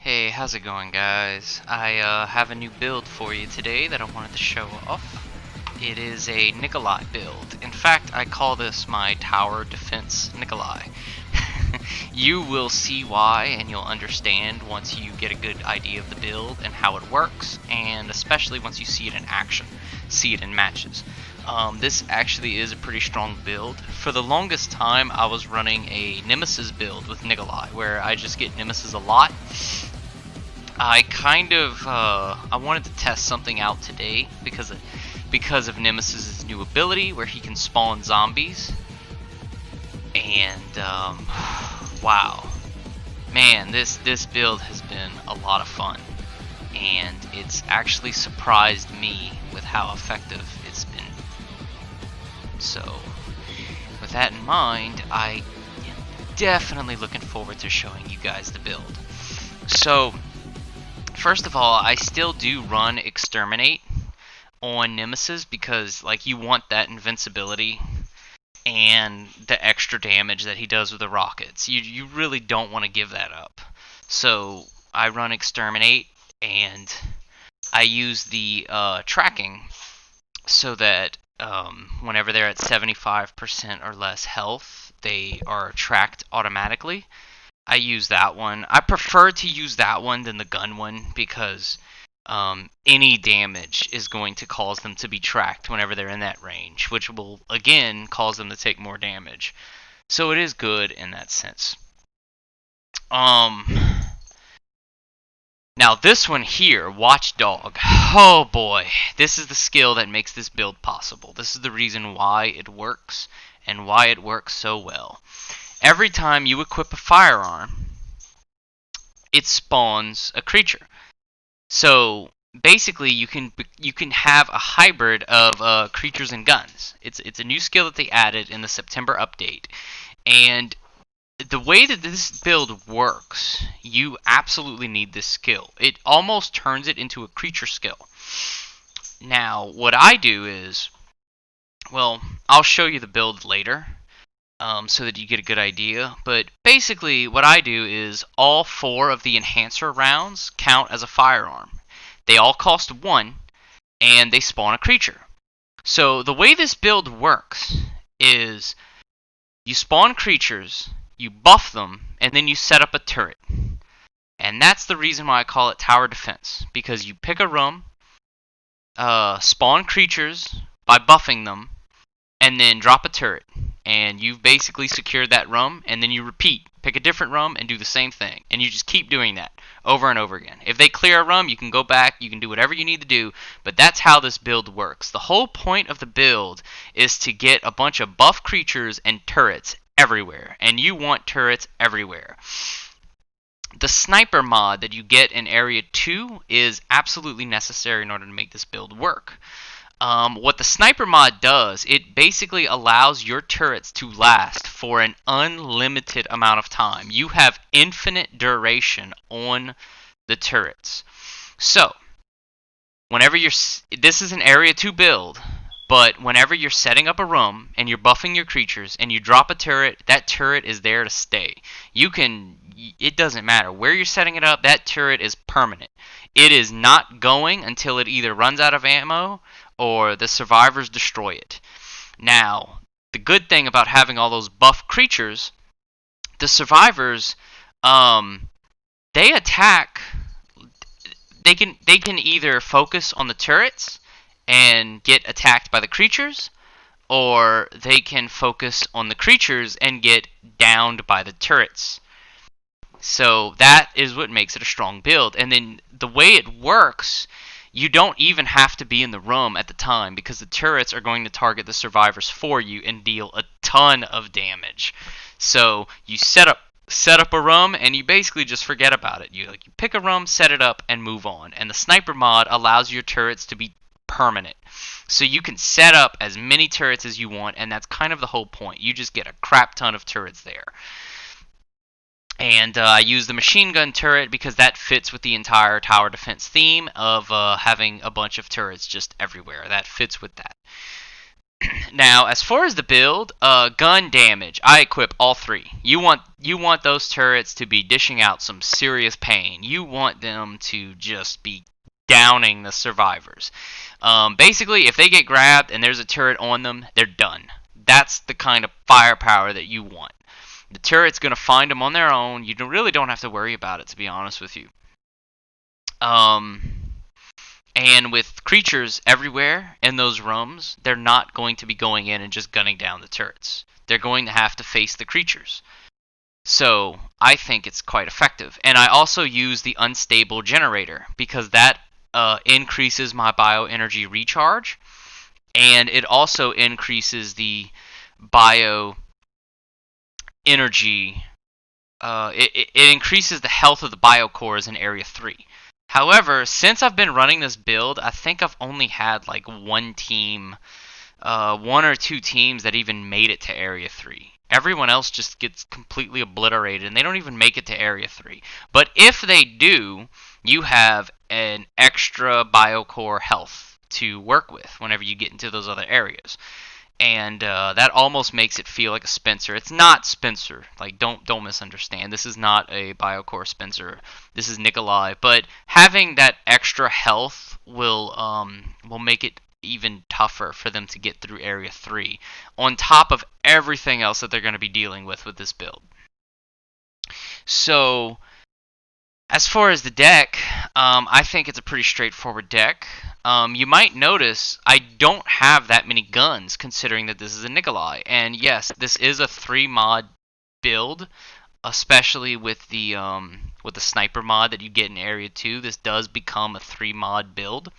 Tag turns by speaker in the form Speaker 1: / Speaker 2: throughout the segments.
Speaker 1: Hey, how's it going, guys? I have a new build for you today that I wanted to show off. It is a Nicholai build. In fact, I call this my tower defense Nicholai. You will see why, and you'll understand once you get a good idea of the build and how it works, and especially once you see it in action, see it in matches. This actually is a pretty strong build. For the longest time, I was running a Nemesis build with Nicholai, where I just get Nemesis a lot. I wanted to test something out today because of Nemesis's new ability where he can spawn zombies. And wow, man, this build has been a lot of fun, and it's actually surprised me with how effective it's been. So, with that in mind, I am definitely looking forward to showing you guys the build. So, first of all, I still do run Exterminate on Nemesis because, like, you want that invincibility and the extra damage that he does with the rockets. You really don't want to give that up. So I run Exterminate, and I use the tracking so that whenever they're at 75% or less health, they are tracked automatically. I use that one. I prefer to use that one than the gun one because any damage is going to cause them to be tracked whenever they're in that range, which will again cause them to take more damage. So it is good in that sense. Now this one here, Watchdog. Oh boy, this is the skill that makes this build possible. This is the reason why it works and why it works so well. Every time you equip a firearm, it spawns a creature. So basically, you can have a hybrid of creatures and guns. It's a new skill that they added in the September update, and the way that this build works, you absolutely need this skill. It almost turns it into a creature skill. Now, what I do is, well, I'll show you the build later. So that you get a good idea. But basically, what I do is all 4 of the enhancer rounds count as a firearm. They all cost 1, and they spawn a creature. So the way this build works is you spawn creatures, you buff them, and then you set up a turret. And that's the reason why I call it tower defense. Because you pick a room, spawn creatures by buffing them, and then drop a turret. And you've basically secured that room, and then you repeat. Pick a different room and do the same thing. And you just keep doing that over and over again. If they clear a room, you can go back, you can do whatever you need to do, but that's how this build works. The whole point of the build is to get a bunch of buff creatures and turrets everywhere, and you want turrets everywhere. The sniper mod that you get in Area 2 is absolutely necessary in order to make this build work. What the sniper mod does, it basically allows your turrets to last for an unlimited amount of time. You have infinite duration on the turrets. So, whenever this is an Area 2 build, but whenever you're setting up a room and you're buffing your creatures and you drop a turret, that turret is there to stay. It doesn't matter where you're setting it up, that turret is permanent. It is not going until it either runs out of ammo or the survivors destroy it. Now, the good thing about having all those buff creatures, the survivors, they attack. They can either focus on the turrets and get attacked by the creatures, or they can focus on the creatures and get downed by the turrets. So that is what makes it a strong build. And then the way it works, you don't even have to be in the room at the time because the turrets are going to target the survivors for you and deal a ton of damage. So you set up a room and you basically just forget about it. You pick a room, set it up, and move on. And the sniper mod allows your turrets to be permanent. So you can set up as many turrets as you want, and that's kind of the whole point. You just get a crap ton of turrets there. And I use the machine gun turret because that fits with the entire tower defense theme of having a bunch of turrets just everywhere. That fits with that. Now, as far as the build, gun damage, I equip all three. You want those turrets to be dishing out some serious pain. You want them to just be downing the survivors. Basically, if they get grabbed and there's a turret on them, they're done. That's the kind of firepower that you want. The turret's going to find them on their own. You really don't have to worry about it, to be honest with you. And with creatures everywhere in those rooms, they're not going to be going in and just gunning down the turrets. They're going to have to face the creatures. So I think it's quite effective. And I also use the unstable generator because that increases my bioenergy recharge. And it also increases the bioenergy. It increases the health of the biocores in Area 3. However, since I've been running this build, I think I've only had like one or two teams that even made it to Area 3. Everyone else just gets completely obliterated, and they don't even make it to Area 3. But if they do, you have an extra biocore health to work with whenever you get into those other areas. And that almost makes it feel like a Spencer. It's not Spencer. Like, don't misunderstand. This is not a Biocore Spencer. This is Nicholai. But having that extra health will make it even tougher for them to get through Area 3, on top of everything else that they're going to be dealing with this build. So, as far as the deck, I think it's a pretty straightforward deck. You might notice I don't have that many guns, considering that this is a Nicholai. And yes, this is a 3-mod build, especially with the sniper mod that you get in Area 2. This does become a 3-mod build,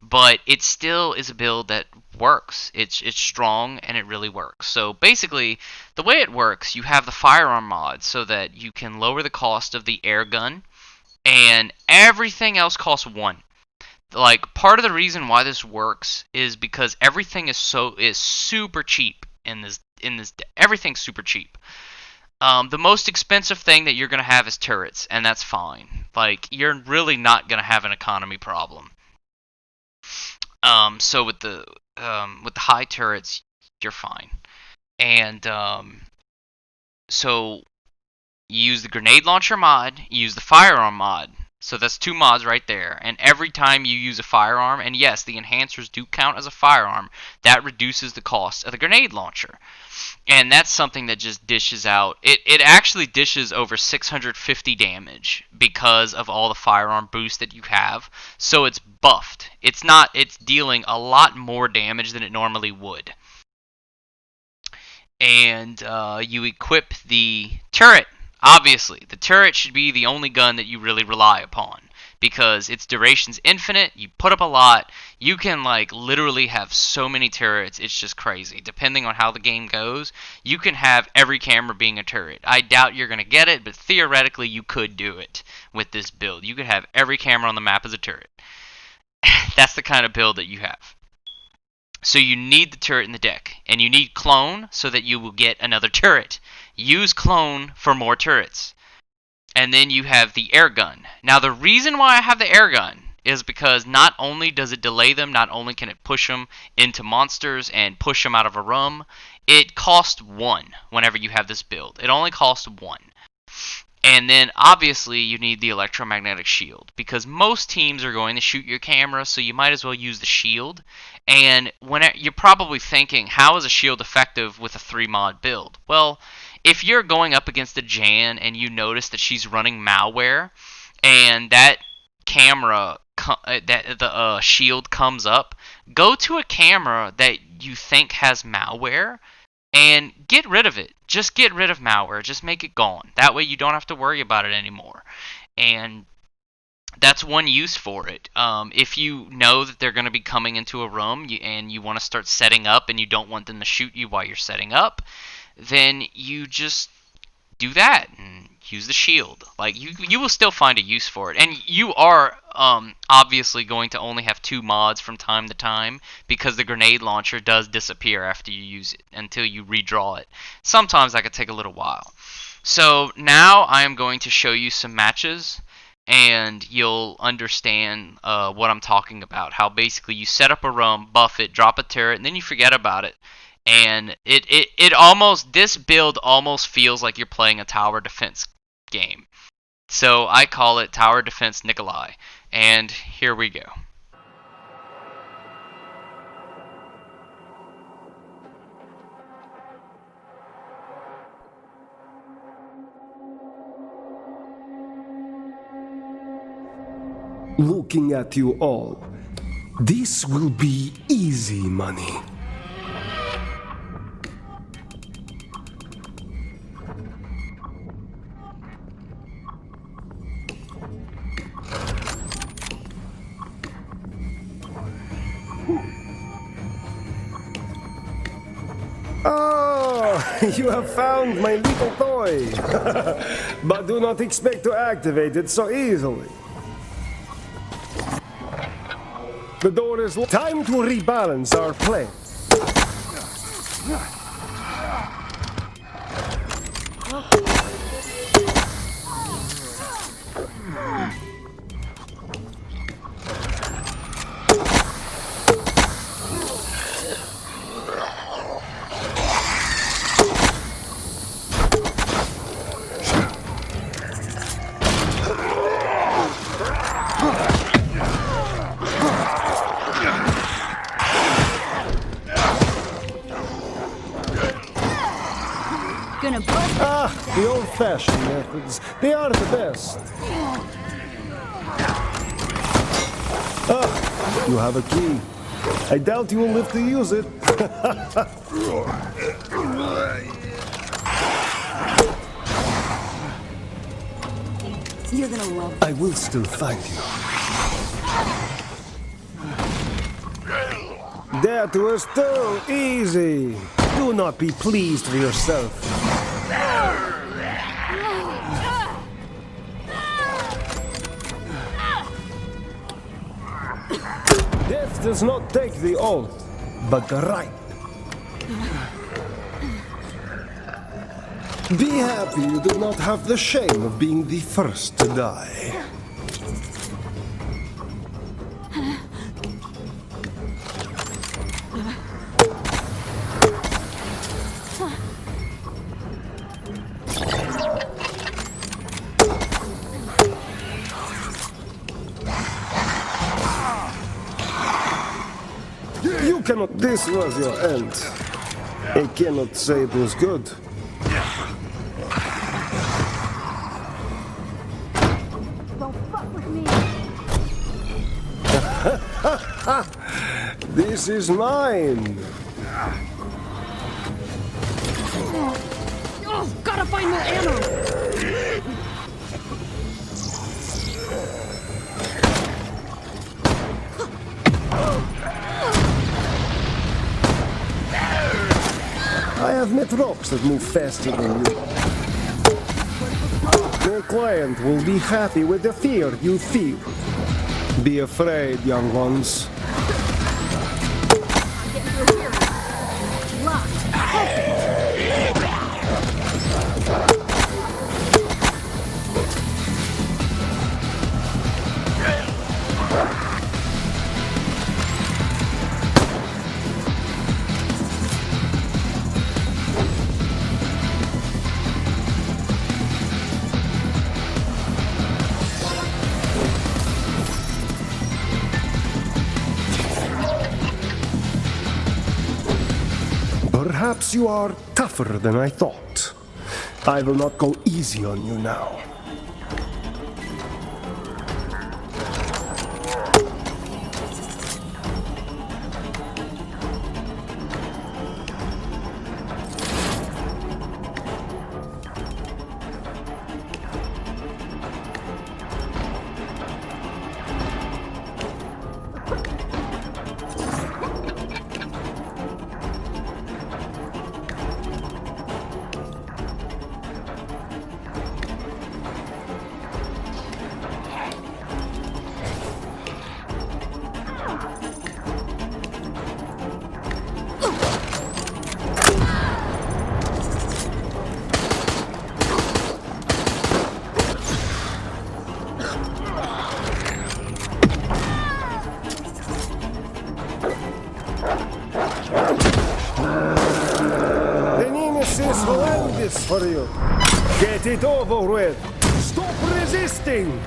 Speaker 1: but it still is a build that works. It's strong and it really works. So basically, the way it works, you have the firearm mod so that you can lower the cost of the air gun, and everything else costs 1. Like, part of the reason why this works is because everything is super cheap in this everything's super cheap. The most expensive thing that you're gonna have is turrets, and that's fine. Like, you're really not gonna have an economy problem. So with the high turrets, you're fine. And so you use the grenade launcher mod, you use the firearm mod. So that's 2 mods right there. And every time you use a firearm, and yes, the enhancers do count as a firearm, that reduces the cost of the grenade launcher. And that's something that just dishes out. It actually dishes over 650 damage because of all the firearm boost that you have. So it's buffed. It's dealing a lot more damage than it normally would. And you equip the turret. Obviously, the turret should be the only gun that you really rely upon, because its duration's infinite. You put up a lot. You can, like, literally have so many turrets. It's just crazy. Depending on how the game goes, you can have every camera being a turret. I doubt you're going to get it, but theoretically you could do it with this build. You could have every camera on the map as a turret. That's the kind of build that you have. So you need the turret in the deck, and you need clone so that you will get another turret. Use clone for more turrets. And then you have the air gun. Now, the reason why I have the air gun is because not only does it delay them, not only can it push them into monsters and push them out of a room, it costs 1 whenever you have this build. It only costs 1. And then, obviously, you need the electromagnetic shield, because most teams are going to shoot your camera, so you might as well use the shield. And you're probably thinking, how is a shield effective with a 3-mod build? Well, if you're going up against a Jan and you notice that she's running malware, and that camera, the shield comes up, go to a camera that you think has malware, and get rid of it. Just get rid of malware. Just make it gone. That way you don't have to worry about it anymore. And that's one use for it. If you know that they're going to be coming into a room and you want to start setting up and you don't want them to shoot you while you're setting up, then you just do that and use the shield. Like, you will still find a use for it. And you are obviously going to only have 2 mods from time to time, because the grenade launcher does disappear after you use it until you redraw it. Sometimes that could take a little while. So now I am going to show you some matches and you'll understand what I'm talking about. How basically you set up a roam, buff it, drop a turret, and then you forget about it. And it almost, this build almost feels like you're playing a tower defense game. So I call it Tower Defense Nicholai. And here we go.
Speaker 2: Looking at you all, this will be easy money. Oh, you have found my little toy. But do not expect to activate it so easily. The door is locked. Time to rebalance our play. The old-fashioned methods, they are the best. Ah, you have a key. I doubt you will live to use it.
Speaker 3: You're gonna love it.
Speaker 2: I will still find you. That was too easy. Do not be pleased with yourself. Death does not take the oath, but the right. Be happy you do not have the shame of being the first to die. You cannot. This was your end. I cannot say it was good.
Speaker 3: Don't fuck with me.
Speaker 2: This is mine.
Speaker 3: Oh, gotta find more ammo.
Speaker 2: I have met rocks that move faster than you. Your client will be happy with the fear you feel. Be afraid, young ones.
Speaker 3: I'm getting through here. Locked.
Speaker 2: Perhaps you are tougher than I thought. I will not go easy on you now. for you. Get it over with. Stop resisting.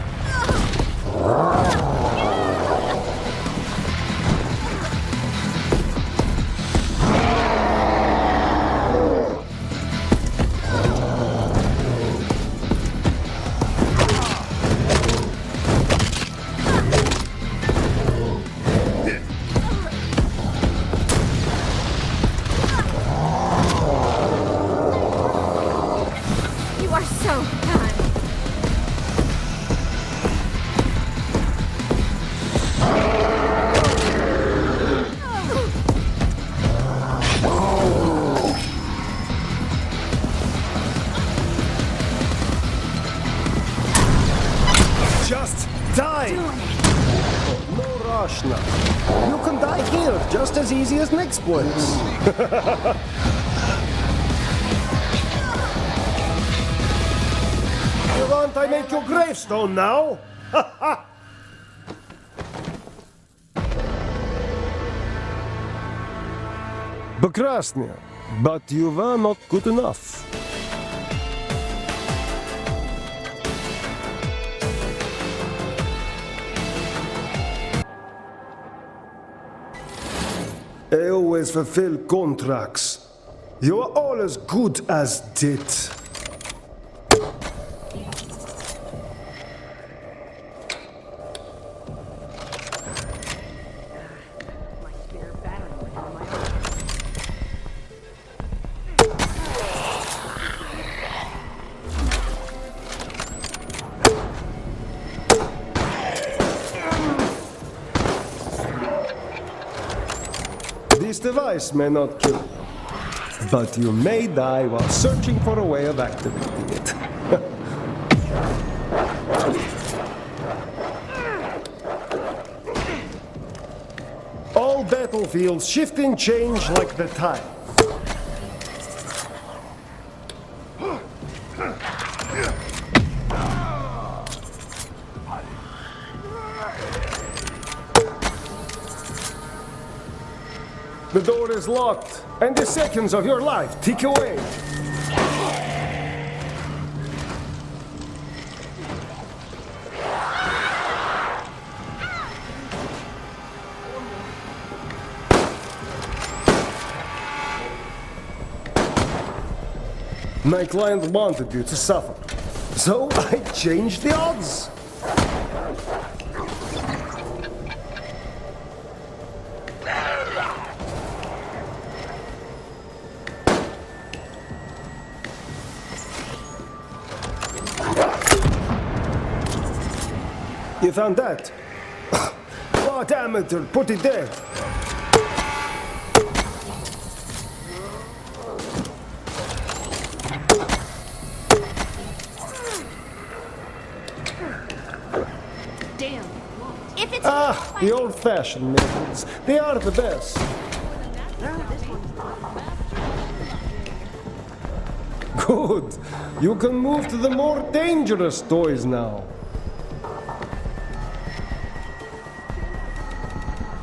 Speaker 3: You are so kind.
Speaker 2: Just die. No rush now. You can die here just as easy as next place. You want I make your gravestone now? Прекрасно, but you were not good enough. I always fulfill contracts. You are all as good as dead. This device may not kill you, but you may die while searching for a way of activating it. All battlefields shift and change like the tide. The door is locked, and the seconds of your life tick away. My client wanted you to suffer, so I changed the odds. You found that? What amateur put it there?
Speaker 3: Damn. If it's
Speaker 2: The old-fashioned methods. They are the best. Good. You can move to the more dangerous toys now.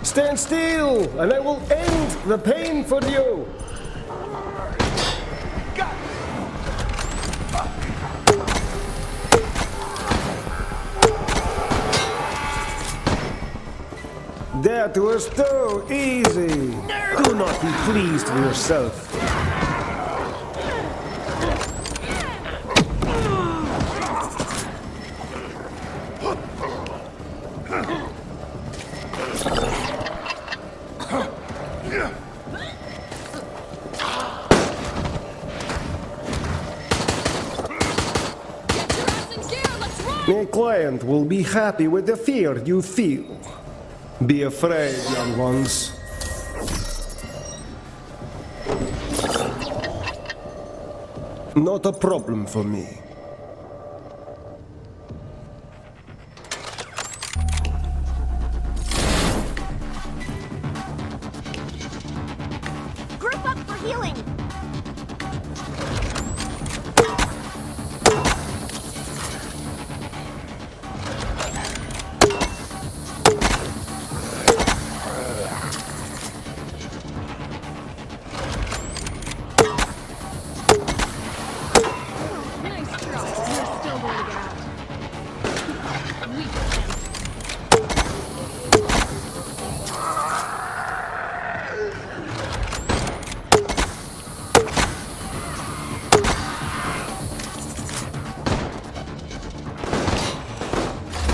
Speaker 2: Stand still, and I will end the pain for you. That was too easy. Do not be pleased with yourself. My client will be happy with the fear you feel. Be afraid, young ones. Not a problem for me.
Speaker 3: group up for healing.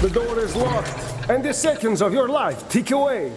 Speaker 2: The door is locked, and the seconds of your life tick away.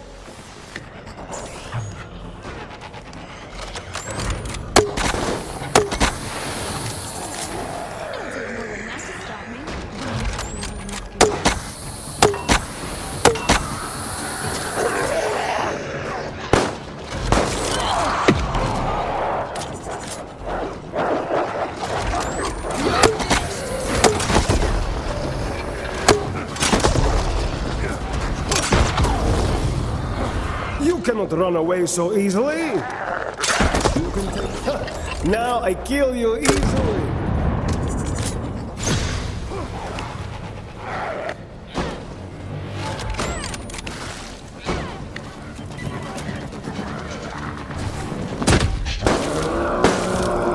Speaker 2: You cannot run away so easily. You can take... Now I kill you easily.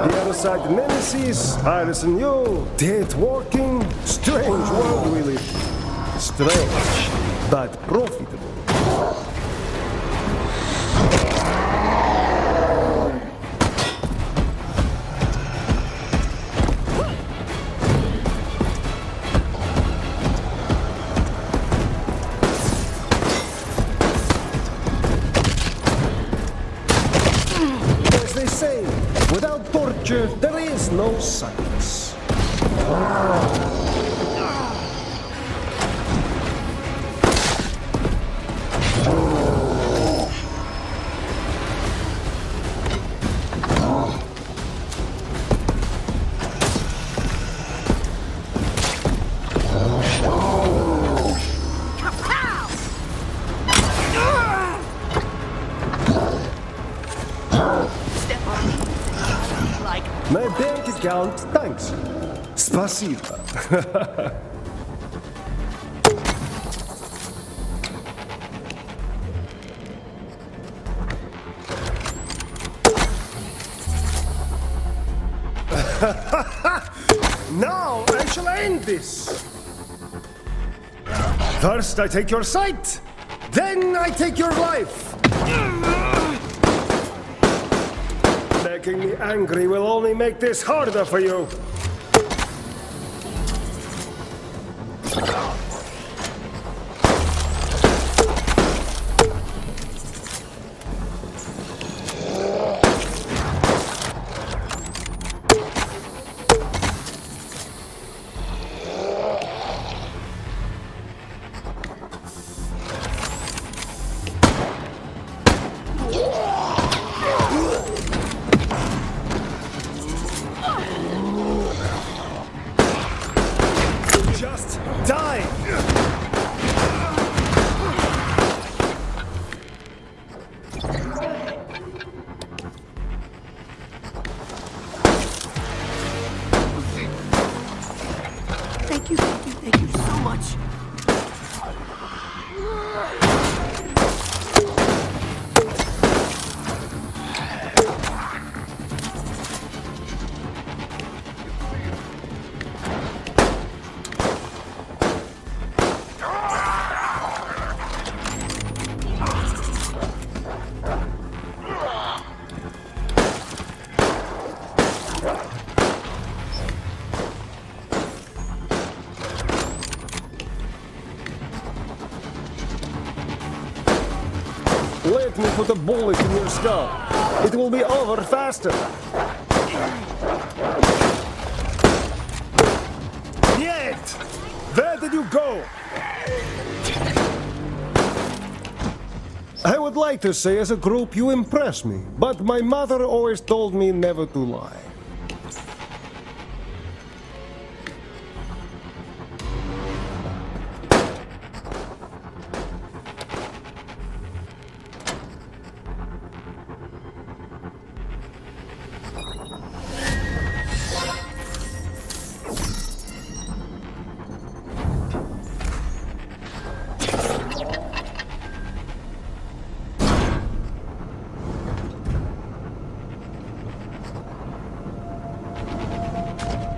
Speaker 2: The other side Nemesis, Iris and you, dead walking, strange world we live. Strange, but profitable. As they say, without torture, there is no science. My bank account, thanks. Спасибо. Now I shall end this. First I take your sight, then I take your life. Making me angry will only make this harder for you. Just die!
Speaker 4: Thank you so much.
Speaker 2: Let me put a bullet in your skull. It will be over faster. Yet! Where did you go? I would like to say as a group you impress me, but my mother always told me never to lie.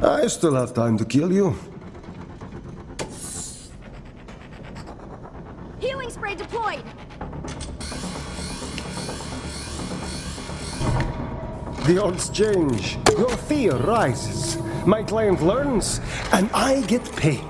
Speaker 2: I still have time to kill you.
Speaker 3: Healing spray deployed.
Speaker 2: The odds change. Your fear rises. My client learns, and I get paid.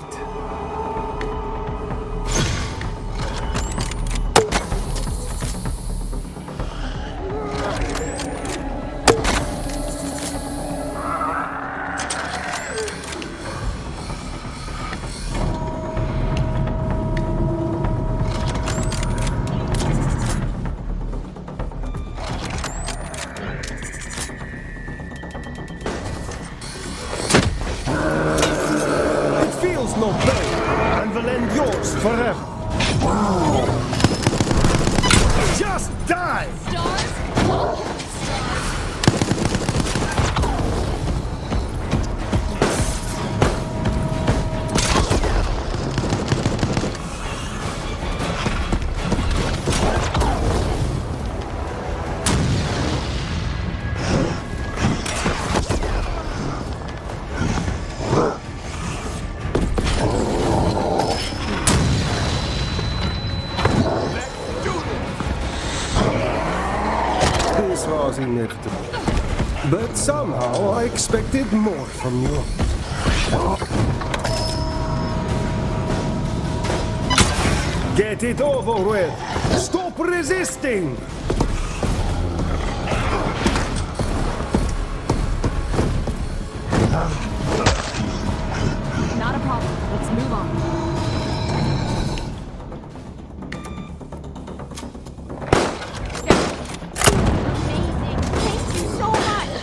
Speaker 2: yours forever. Just die! This was inevitable. But somehow I expected more from you. Get it over with! Stop resisting!
Speaker 3: Not a problem. Let's move on. Amazing. Thank you so much.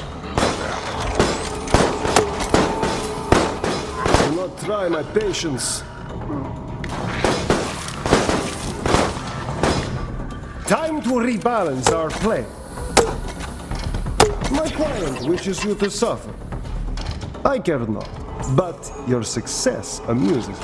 Speaker 2: Do not try my patience. Time to rebalance our play. My client wishes you to suffer. I care not, but your success amuses me.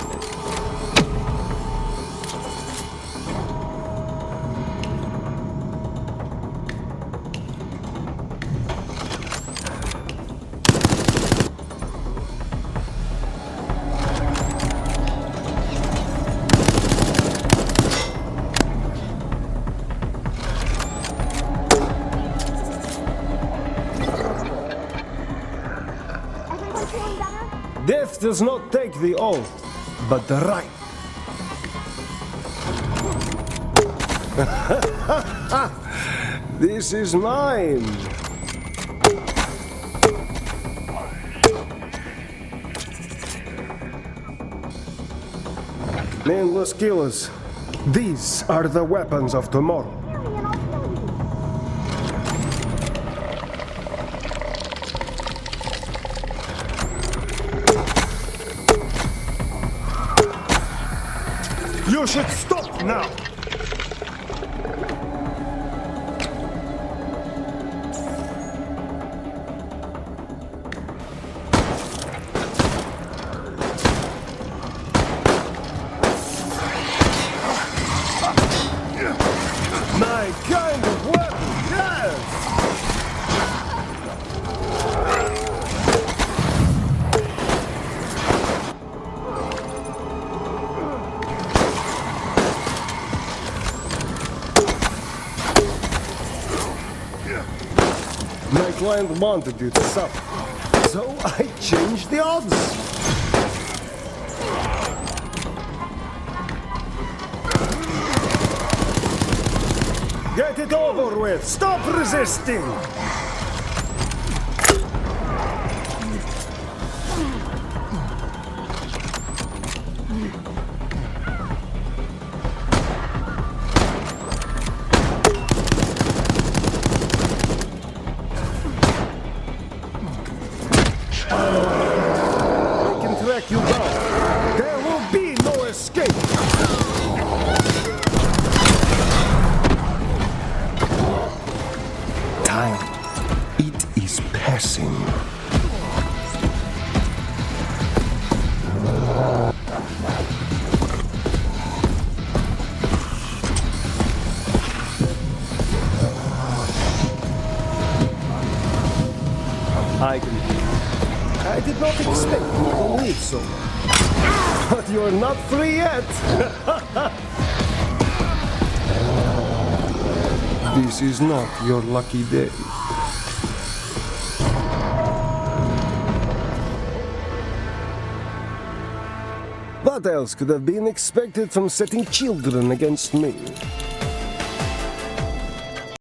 Speaker 3: Everyone feeling better?
Speaker 2: Death does not take the oath, but the right. This is mine. Nameless killers. These are the weapons of tomorrow. You should stop now! My kind of weapon, yes! My client wanted you to suffer, so I changed the odds. Get it over with! Stop resisting! I can track you down. There will be no escape. Time. It is passing. I did not expect you to leave so. But you're not free yet. This is not your lucky day. What else could have been expected from setting children against me?